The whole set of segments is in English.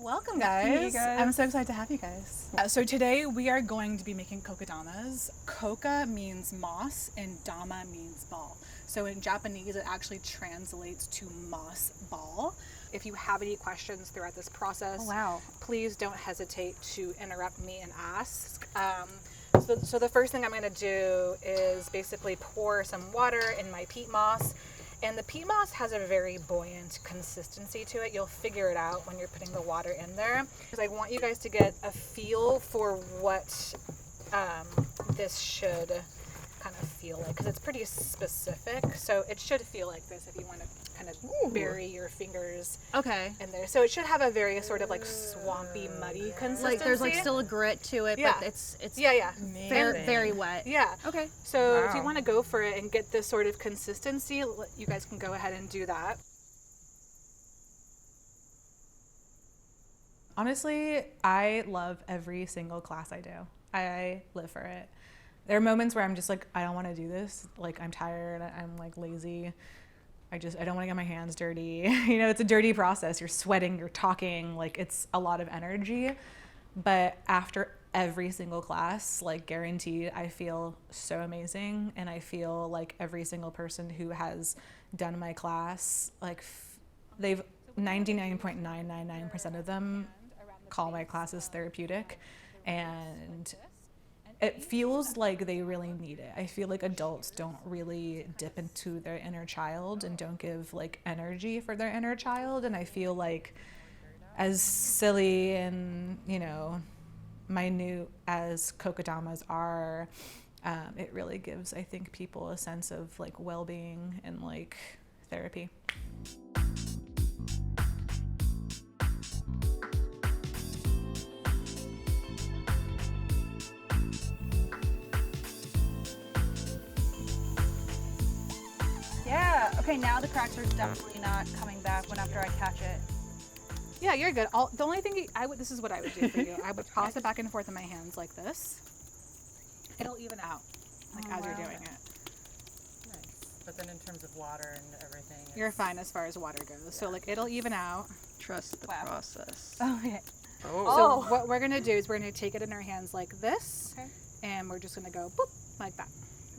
Welcome, guys. Hey, guys. I'm so excited to have you guys. So today we are going to be making kokedamas. Koka means moss and dama means ball. So in Japanese, it actually translates to moss ball. If you have any questions throughout this process, please don't hesitate to interrupt me and ask. So the first thing I'm going to do is basically pour some water in my peat moss. And the peat moss has a very buoyant consistency to it. You'll figure it out when you're putting the water in there. Because I want you guys to get a feel for what this should kind of feel like. Because it's pretty specific. So it should feel like this if you want to kind of bury your fingers in there. So it should have a very sort of like swampy, muddy consistency. Like there's like still a grit to it, but it's very, very wet. Yeah. Okay. So if you want to go for it and get this sort of consistency, you guys can go ahead and do that. Honestly, I love every single class I do. I live for it. There are moments where I'm just like, I don't want to do this. Like, I'm tired, I'm like lazy. I don't want to get my hands dirty. You know, it's a dirty process. You're sweating, you're talking, like it's a lot of energy. But after every single class, like guaranteed, I feel so amazing. And I feel like every single person who has done my class, like they've 99.999% of them call my classes therapeutic. And it feels like they really need it. I feel like adults don't really dip into their inner child and don't give like energy for their inner child. And I feel like as silly and, you know, minute as kokedamas are, it really gives, I think, people a sense of like well-being and like therapy. Yeah. Okay, now the cracks are definitely not coming back after I catch it. Yeah, you're good. The only thing this is what I would do for you. I would toss it back and forth in my hands like this. It'll even out, like as you're doing it. Nice. But then in terms of water and everything, You're fine as far as water goes. So like it'll even out. Trust the process. Okay. Oh. So what we're gonna do is we're gonna take it in our hands like this, and we're just gonna go boop like that.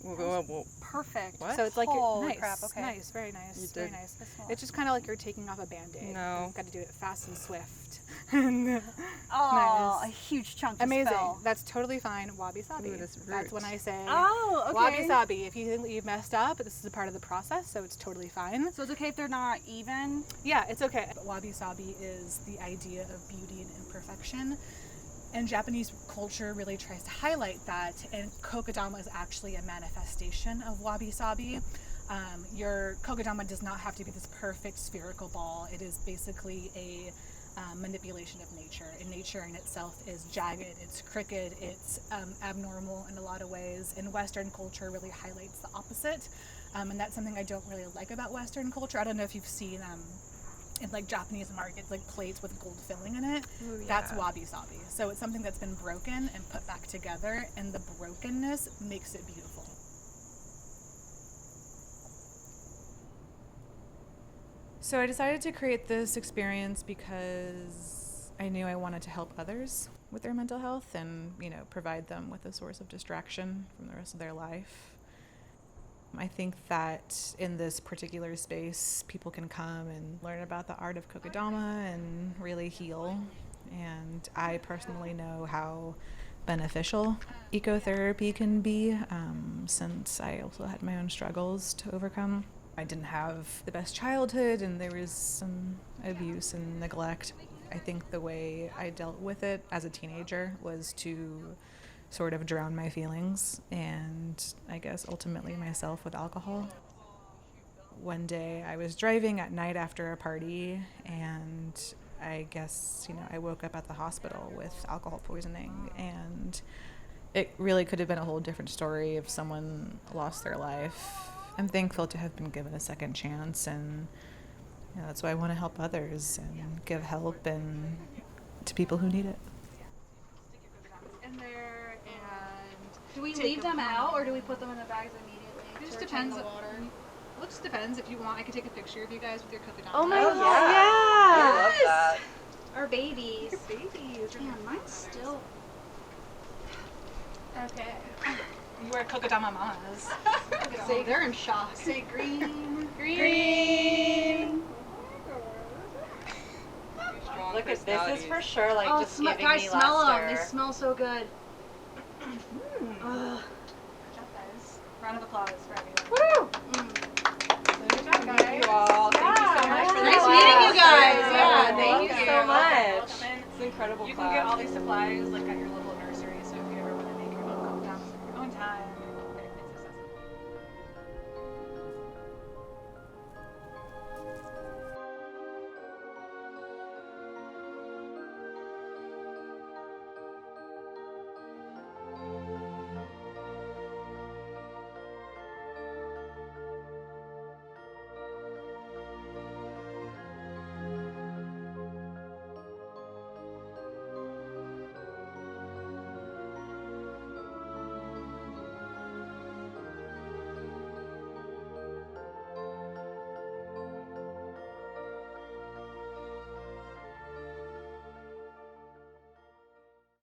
Whoa. Perfect. What? So it's like Holy nice, crap, okay. nice, very nice, You very did- nice. It's just kind of like you're taking off a Band-Aid. No. Got to do it fast and swift. Oh, Nice. a huge chunk. Amazing. Fell. That's totally fine. Wabi-sabi. Ooh, that's That's when I say Oh, okay. wabi-sabi. If you think that you've messed up, this is a part of the process, so it's totally fine. So it's okay if they're not even. Yeah, it's okay. But wabi-sabi is the idea of beauty and imperfection. And Japanese culture really tries to highlight that, and kokedama is actually a manifestation of wabi-sabi. Your kokedama does not have to be this perfect spherical ball. It is basically a manipulation of nature, and nature in itself is jagged, it's crooked, it's abnormal in a lot of ways, and Western culture really highlights the opposite, and that's something I don't really like about Western culture. I don't know if you've seen in like Japanese markets, like plates with gold filling in it. Ooh, yeah. That's wabi-sabi. So it's something that's been broken and put back together, and the brokenness makes it beautiful. So I decided to create this experience because I knew I wanted to help others with their mental health and, you know, provide them with a source of distraction from the rest of their life. I think that in this particular space, people can come and learn about the art of kokedama and really heal. And I personally know how beneficial ecotherapy can be, since I also had my own struggles to overcome. I didn't have the best childhood, and there was some abuse and neglect. I think the way I dealt with it as a teenager was to sort of drown my feelings and I guess ultimately myself with alcohol. One day I was driving at night after a party, and I guess, you know, I woke up at the hospital with alcohol poisoning, and it really could have been a whole different story if someone lost their life. I'm thankful to have been given a second chance, and you know, that's why I want to help others and give help and to people who need it. In there, and Do we leave them out, or do we put them in the bags immediately? it just to retain depends. the water. Well, it just depends. If you want, I could take a picture of you guys with your kokedama. Oh my god! I love Yes! that. Our babies. Your babies. Man, mine's still. Okay. You are Kokodama mamas. They're in shock. Say green. Green. Look at this is for sure like just giving guys, me smell luster. them. They smell so good. Good job, guys. Round of applause for everyone. Woo! Good job, guys. Thank you all. Thank you so much for the Nice class. meeting you guys. Yeah, Yeah, thank you so much. Welcome in. It's an incredible You class. can get all these supplies like at your local